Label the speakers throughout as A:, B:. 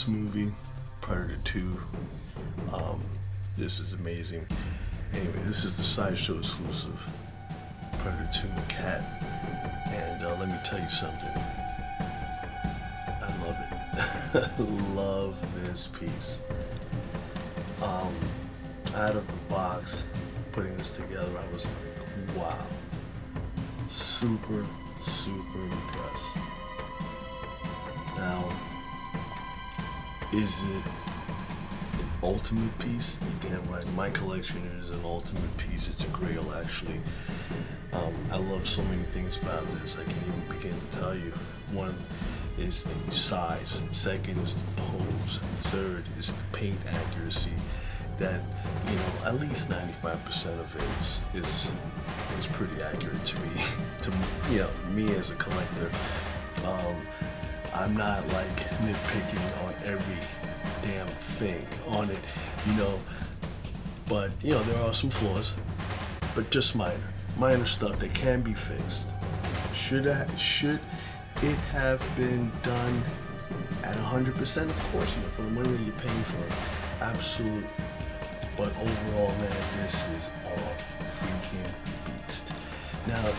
A: this movie, Predator 2. This is amazing. Anyway, this is the Sideshow exclusive, Predator 2 Maquette. And let me tell you something. I love it. I love this piece. Out of the box, putting this together, I was like, wow. Super impressed. Now, is it an ultimate piece? You're damn right. My collection is an ultimate piece. It's a grail, actually. I love so many things about this. I can't even begin to tell you. One is the size. Second is the pose. Third is the paint accuracy. That, you know, at least 95% of it is pretty accurate to me. To me as a collector. I'm not like nitpicking on every damn thing on it, but there are some flaws, but just minor stuff that can be fixed. Should it have been done at 100%? Of course, for the money that you're paying for it, absolutely. But overall, man, this is a freaking beast. Now,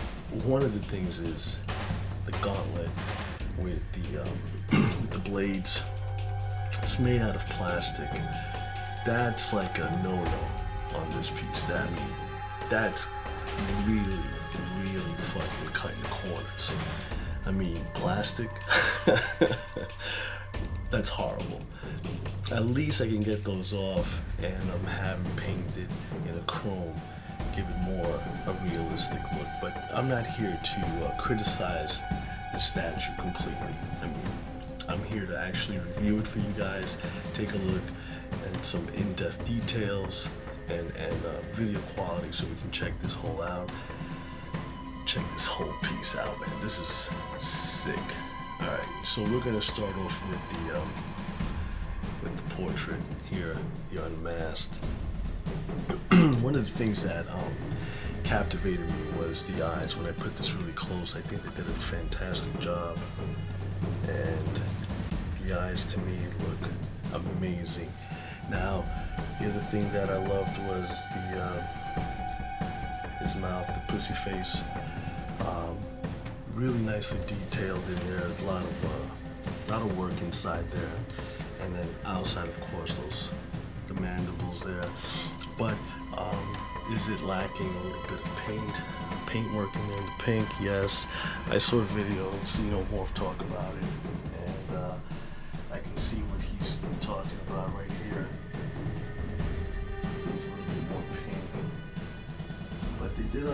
A: one of the things is the gauntlet with the blades. It's made out of plastic. That's like a no-no on this piece. That's really fucking cutting the corners. I mean, plastic. That's horrible. At least I can get those off, and I'm having painted in a chrome, give it more a realistic look. But I'm not here to criticize the statue completely. I mean, I'm here to actually review it for you guys, take a look at some in-depth details and video quality, so we can check this whole piece out, man. This is sick. All right, so we're gonna start off with the portrait here, the unmasked. One of the things that captivated me was the eyes. When I put this really close, I think they did a fantastic job, and the eyes to me look amazing. Now, the other thing that I loved was his mouth, the pussy face. Really nicely detailed in there. A lot of work inside there, and then outside, of course, the mandibles there. But is it lacking a little bit of paint work in there? The pink, yes. I saw videos, Morph talk about it, and I can see what he's talking about right here. There's a little bit more pink, but they did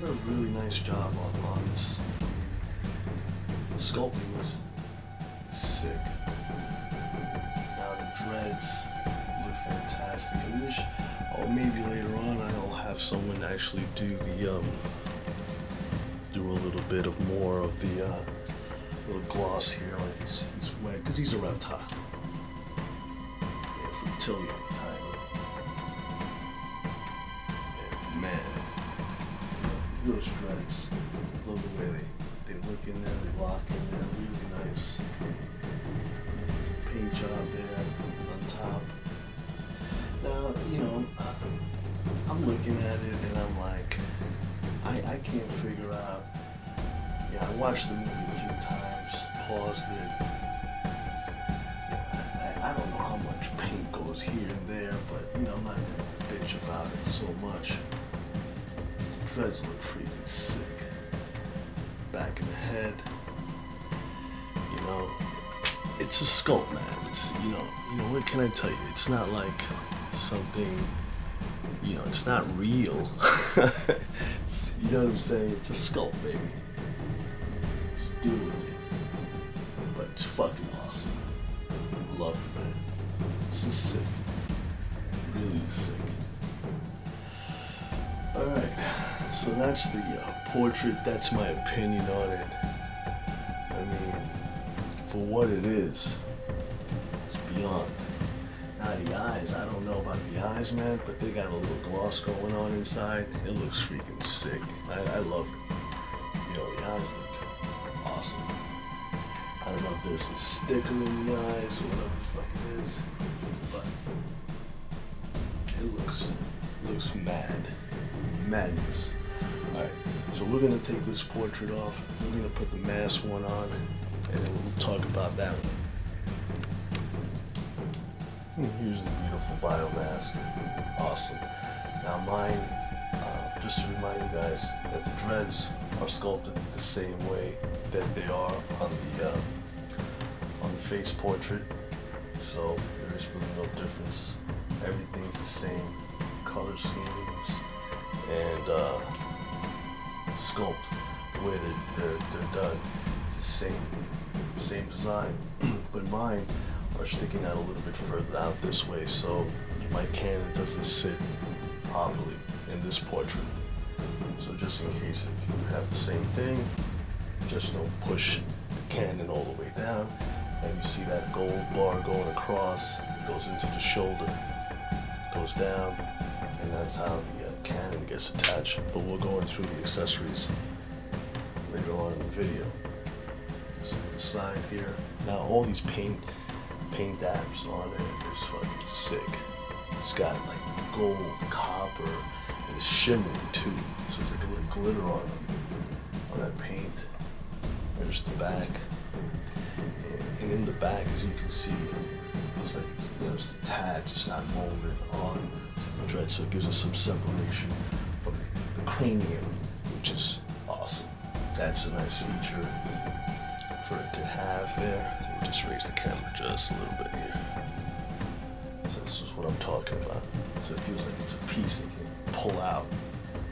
A: a really nice job on this. The sculpting is sick. Now the dreads look fantastic. I wish, maybe later on I'll have someone actually do a little bit of more of the little gloss here, like he's wet, because he's a reptile. Yeah, it's reptilian kind of. And man, those dreads, love the way they look in there, they lock in there, really nice. Paint job there on top. Now, I'm looking at it and I'm like, I can't figure out. Yeah, I watched the movie a few times, paused it. I don't know how much paint goes here and there, but I'm not gonna bitch about it so much. The dreads look freaking sick. Back of the head, it's a sculpt, man. It's what can I tell you? It's not like something, it's not real. You know what I'm saying? It's a sculpt, baby. Just deal with it. But it's fucking awesome. Love it, man. This is sick. Really sick. Alright, so that's the portrait. That's my opinion on it. I mean, for what it is, it's beyond. Now the eyes, I don't know about the eyes, man, but they got a little gloss going on inside. It looks freaking sick. I love it. The eyes look awesome. I I don't know if there's a sticker in the eyes or whatever the fuck it is, but it looks madness. Alright, so we're gonna take this portrait off, we're gonna put the mask one on, and then we'll talk about that one. Here's the beautiful biomask. Awesome. Now mine, just to remind you guys that the dreads are sculpted the same way that they are on the face portrait. So there is really no difference. Everything's the same color schemes and sculpt, the way they're done. It's the same design, but mine are sticking out a little bit further out this way, so my cannon doesn't sit properly in this portrait. So just in case if you have the same thing, just don't push the cannon all the way down, and you see that gold bar going across, it goes into the shoulder, goes down, and that's how the cannon gets attached. But we'll go into the accessories later on in the video. So the side here, now all these paint dabs on it is fucking sick. It's got like gold, copper, and it's shimmering too. So it's like a little glitter on that paint. There's the back, and in the back, as you can see, it looks like it's attached. It's not molded on to the dread, so it gives us some separation from the cranium, which is awesome. That's a nice feature for it to have there. We'll just raise the camera just a little bit here. So this is what I'm talking about. So it feels like it's a piece that can pull out.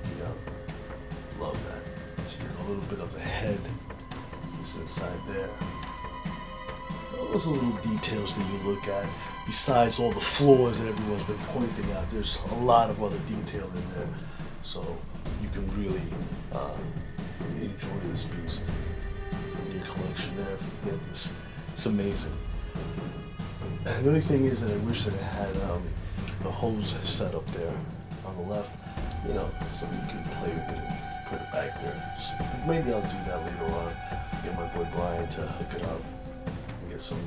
A: You know, love that. So you get a little bit of the head is inside there. All those little details that you look at, besides all the flaws that everyone's been pointing out, there's a lot of other detail in there. So you can really enjoy this beast in your collection there if you get this. It's amazing. The only thing is that I wish that it had the hose set up there on the left, you know, so you can play with it and put it back there. So maybe I'll do that later on. Get my boy Brian to hook it up and get some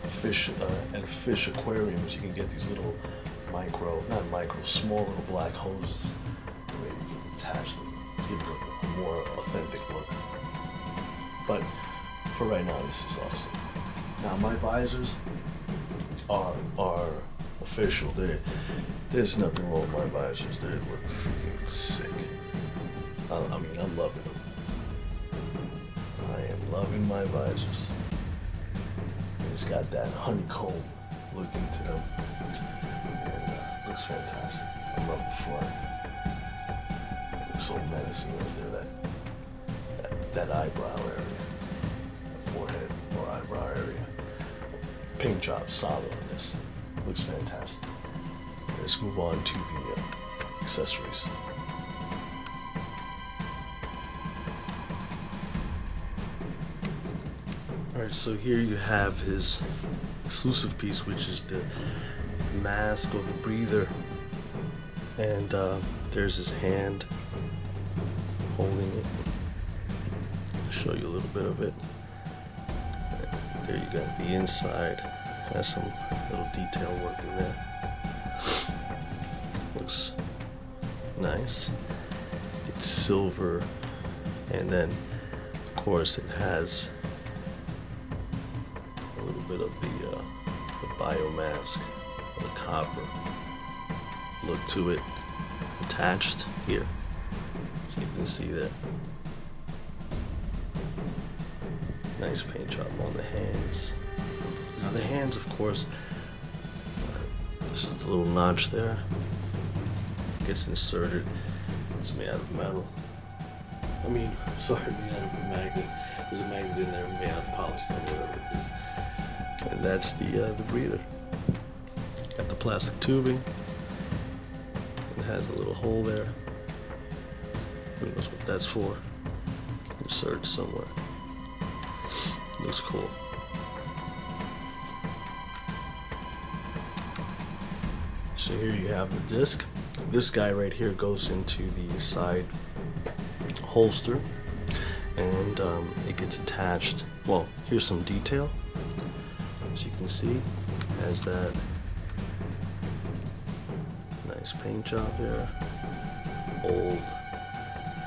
A: fish at fish aquariums. You can get these little small little black hoses. Maybe you can attach them, give it a more authentic look. But for right now, this is awesome. Now my visors are official. There's nothing wrong with my visors. They look freaking sick. I mean, I'm loving them. I am loving my visors. It's got that honeycomb look into them, and it looks fantastic. I love the front. It looks so menacing right there. That eyebrow area. Forehead or eyebrow area. Paint job solid on this. Looks fantastic. Let's move on to the accessories. Alright, so here you have his exclusive piece, which is the mask or the breather. And there's his hand holding it. I'll show you a little bit of it. There you got the inside, has some little detail work in there. Looks nice. It's silver, and then of course it has a little bit of the biomask, the copper look to it attached here. So you can see that. Nice paint job on the hands. Now the hands, of course, this is the little notch there. Gets inserted. It's made out of metal. Made out of a magnet. There's a magnet in there made out of polystyrene, whatever it is. And that's the breather. Got the plastic tubing. It has a little hole there. Who knows what that's for? Insert somewhere. Looks cool. So here you have the disc. This guy right here goes into the side holster, and it gets attached well, here's some detail. As you can see, has that nice paint job there, old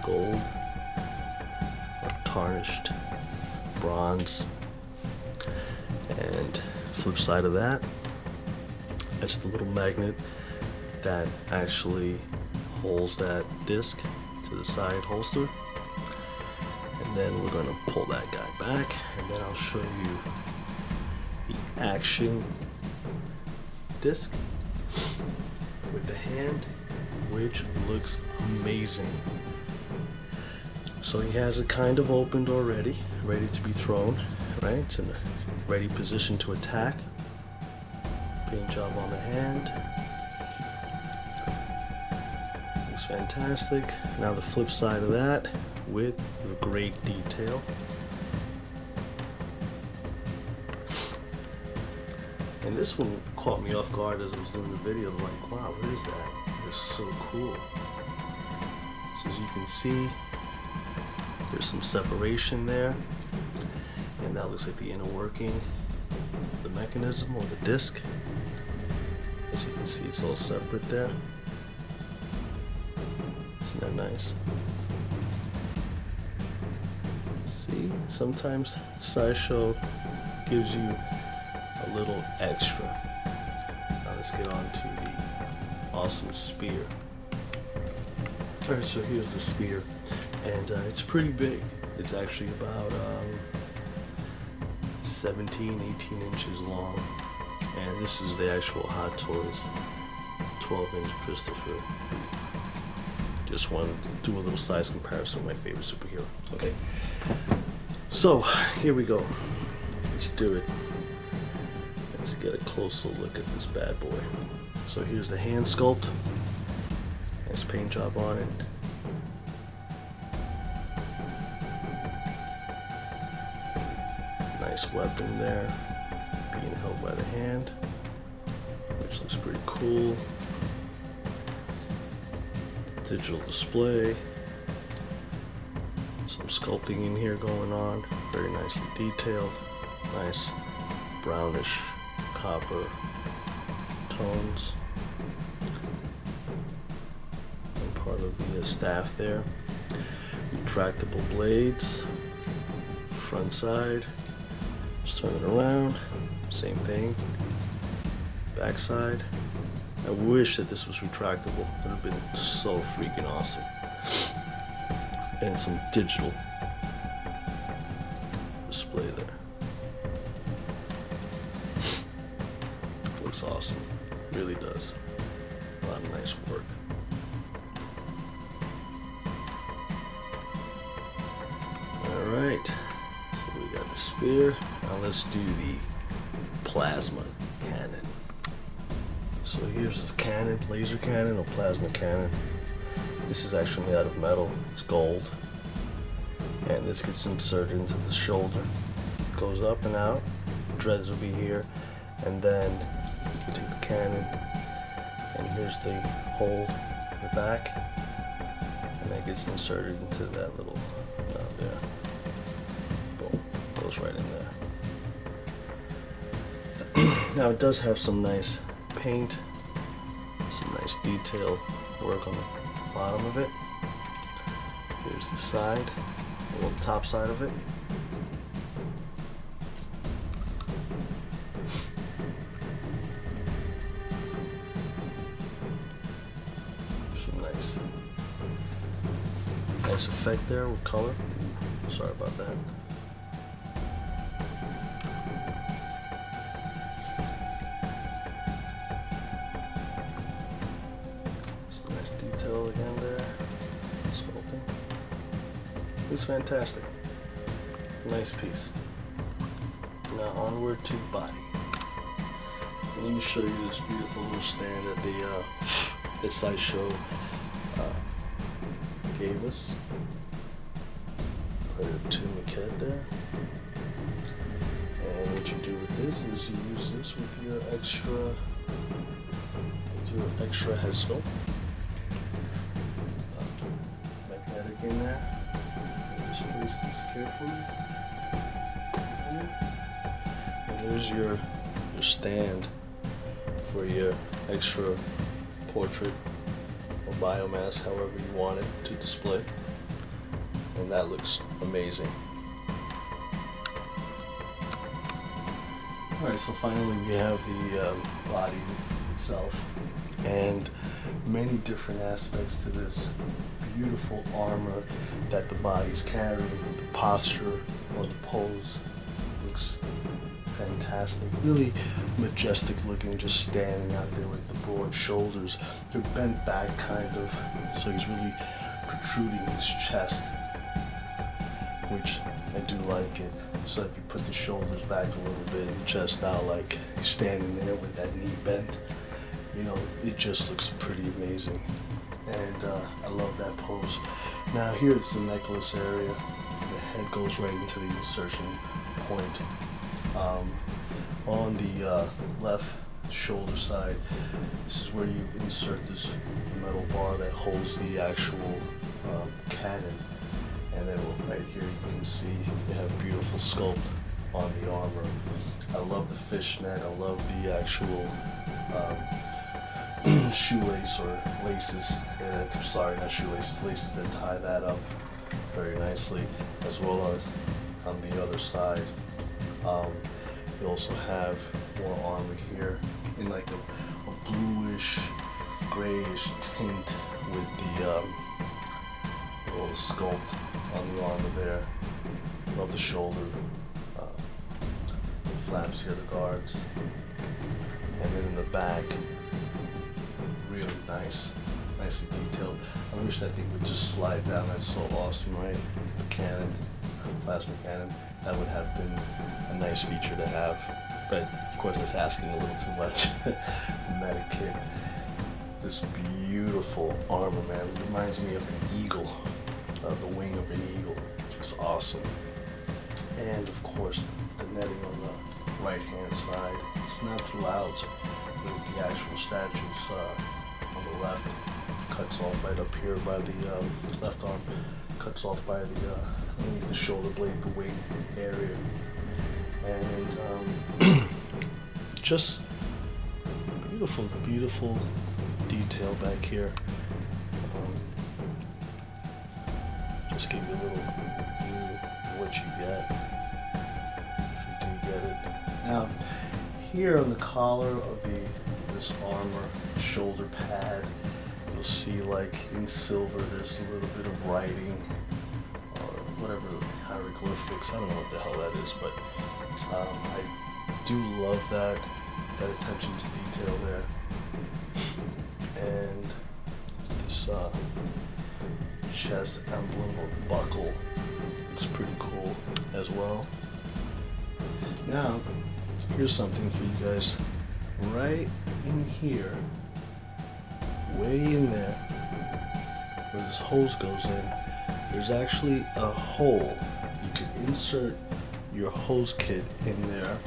A: gold or tarnished bronze. And flip side of that, it's the little magnet that actually holds that disc to the side holster. And then we're going to pull that guy back, and then I'll show you the action disc with the hand, which looks amazing. So he has it kind of opened already, ready to be thrown, right? It's in a ready position to attack. Paint job on the hand. Looks fantastic. Now the flip side of that with the great detail. And this one caught me off guard as I was doing the video. I'm like, wow, what is that? It's so cool. So as you can see, there's some separation there. And that looks like the inner working, the mechanism or the disc. As you can see, it's all separate there. Isn't that nice? See, sometimes Sideshow gives you a little extra. Now let's get on to the awesome spear. Alright, so here's the spear, and it's pretty big. It's actually about 17, 18 inches long, and this is the actual Hot Toys 12-inch Christopher. Just wanted to do a little size comparison with my favorite superhero. Okay, so here we go. Let's do it. Let's get a closer look at this bad boy. So here's the hand sculpt. Nice paint job on it. Nice weapon there, being held by the hand, which looks pretty cool. Digital display. Some sculpting in here going on. Very nicely detailed. Nice brownish copper tones. And part of the staff there. Retractable blades. Front side. Just turn it around, same thing. Back side. I wish that this was retractable. It would have been so freaking awesome. And some digital display there. Looks awesome. Really does. A lot of nice work. Alright. So we got the spear. Now let's do the plasma cannon. So here's this cannon, laser cannon or plasma cannon. This is actually made out of metal. It's gold. And this gets inserted into the shoulder. Goes up and out. Dreads will be here. And then you take the cannon. And here's the hole in the back. And that gets inserted into that little knob there. Boom. Goes right in there. Now it does have some nice paint, some nice detail work on the bottom of it. Here's the side, the little top side of it. Some nice effect there with color. Sorry about that. Again there, sculpting. It's fantastic. Nice piece. Now onward to the body. Let me show you this beautiful little stand that the Sideshow gave us. Put it to Maquette there. And what you do with this is you use this with your extra head sculpt. In there. Just place this carefully. And there's your stand for your extra portrait or biomass, however you want it to display. And that looks amazing. Alright, so finally we have the body itself, and many different aspects to this beautiful armor that the body's carrying. The posture or the pose looks fantastic, really majestic looking, just standing out there with the broad shoulders. They're bent back kind of, so he's really protruding his chest, which I do like it. So if you put the shoulders back a little bit and chest out, like he's standing there with that knee bent, you know, it just looks pretty amazing. And I love that pose. Now here's the necklace area. The head goes right into the insertion point. On the left shoulder side, this is where you insert this metal bar that holds the actual cannon. And then right here you can see they have beautiful sculpt on the armor. I love the fishnet. I love the actual shoelace or laces. Sorry, not shoelaces, laces that tie that up very nicely, as well as on the other side. You also have more armor here in like a bluish, grayish tint with the little sculpt on the armor there. Love the shoulder, the flaps here, the guards, and then in the back, really nice, nicely detailed. I wish that thing would just slide down. That's so awesome, right? The cannon, plasma cannon. That would have been a nice feature to have, but of course that's asking a little too much. The medi-kit, this beautiful armor, man, it reminds me of an eagle, the wing of an eagle, just awesome. And of course the netting on the right hand side, it's not throughout, but the actual statues on the left cuts off right up here by the left arm, cuts off by the underneath the shoulder blade, the wing area, and just beautiful, beautiful detail back here. Just give you a little view of what you get, if you do get it. Now, here on the collar of this armor, shoulder pad, you'll see like in silver there's a little bit of writing or whatever, hieroglyphics. I don't know what the hell that is, but I do love that attention to detail there. And this chest emblem or buckle looks pretty cool as well. Now, here's something for you guys. Right in here, way in there, where this hose goes in, there's actually a hole. You can insert your hose kit in there,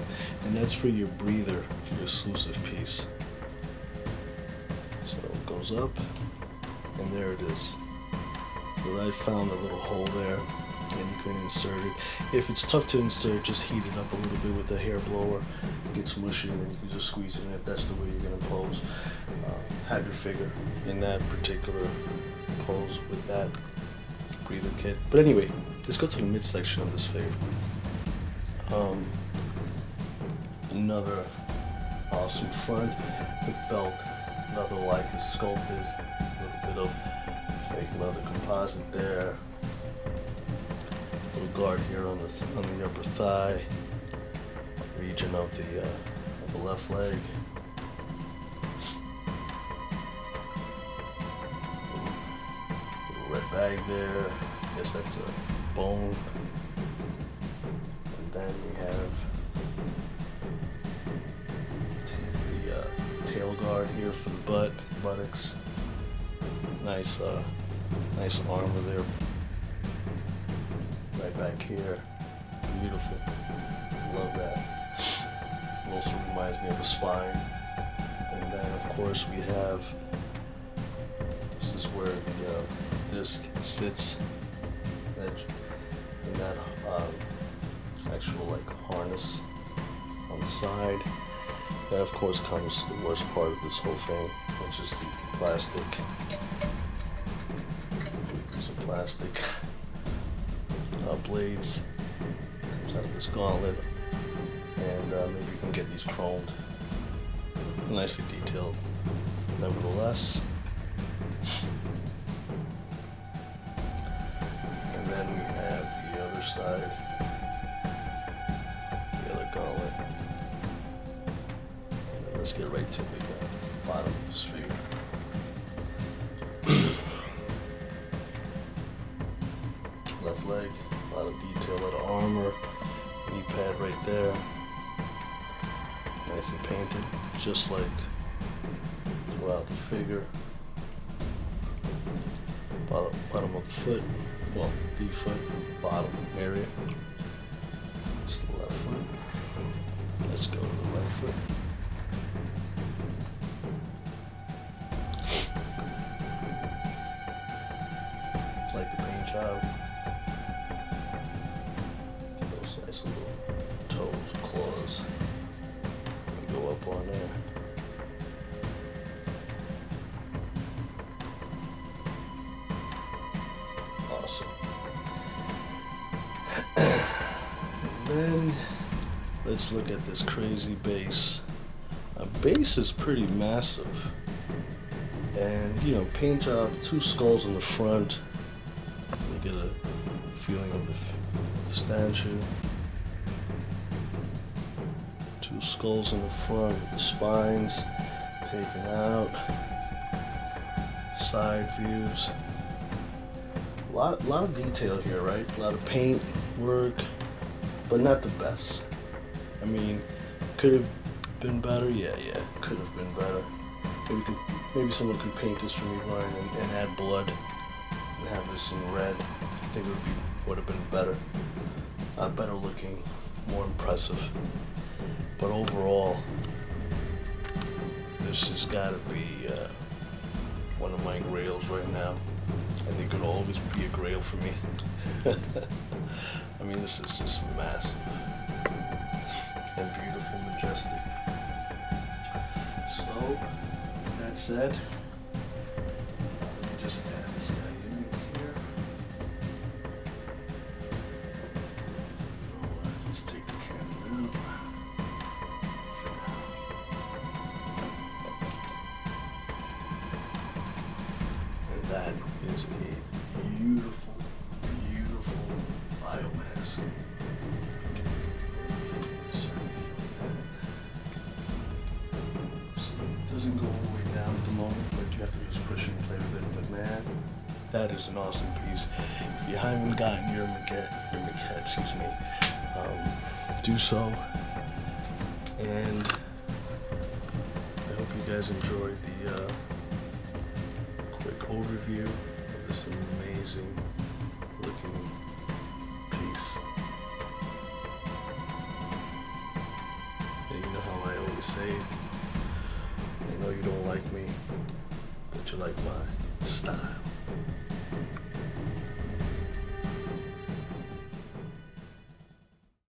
A: and that's for your breather, your exclusive piece. So it goes up, and there it is. So I found a little hole there, and you can insert it. If it's tough to insert, just heat it up a little bit with a hair blower. It gets mushy, and then you can just squeeze it in if that's the way you're gonna pose. Have your figure in that particular pose with that breather kit. But anyway, let's go to the midsection of this figure. Another awesome front, the belt, leather like is sculpted, a little bit of fake leather composite there, little guard here on the upper thigh, region of the left leg, little red bag there, I guess that's a bone. Then we have the tail guard here for the buttocks. Nice armor there. Right back here, beautiful. Love that. It also reminds me of a spine. And then of course we have. This is where the disc sits. In that actual like harness on the side. That of course comes the worst part of this whole thing, which is the plastic. Piece of plastic blades. Comes out of this gauntlet, and maybe you can get these chromed, nicely detailed. Nevertheless. And then we have the other side, the other gauntlet. And then let's get right to the bottom of this figure. Left leg, a lot of detail, a lot of armor, knee pad right there. Nicely painted, just like throughout the figure. Bottom of the foot, well, the foot, bottom area. It's the left foot. Let's go to the right foot. Like the paint job. Those nice little toes, claws. Go up on there. Awesome. And then let's look at this crazy base. A base is pretty massive, and you know, paint job, 2 skulls in the front. You get a feeling of the statue. 2 skulls in the front with the spines taken out, side views. A lot of detail here, right? A lot of paint work, but not the best. I mean, could have been better. Yeah, could have been better. Maybe someone could paint this for me, Ryan, and add blood and have this in red. I think it would have been better, better looking, more impressive. But overall, this has got to be one of my grails right now. I think it'll always be a grail for me. I mean, this is just massive and beautiful, majestic. So, that said, let me just add this guy in here. Let's take the camera out. That is a beautiful, beautiful biomass. So it doesn't go all the way down at the moment, but you have to just push and play with it. But man, that is an awesome piece. If you haven't gotten your Maquette, excuse me, do so. And I hope you guys enjoyed the quick overview of this amazing looking piece. And you know how I always say, I know you don't like me, but you like my style.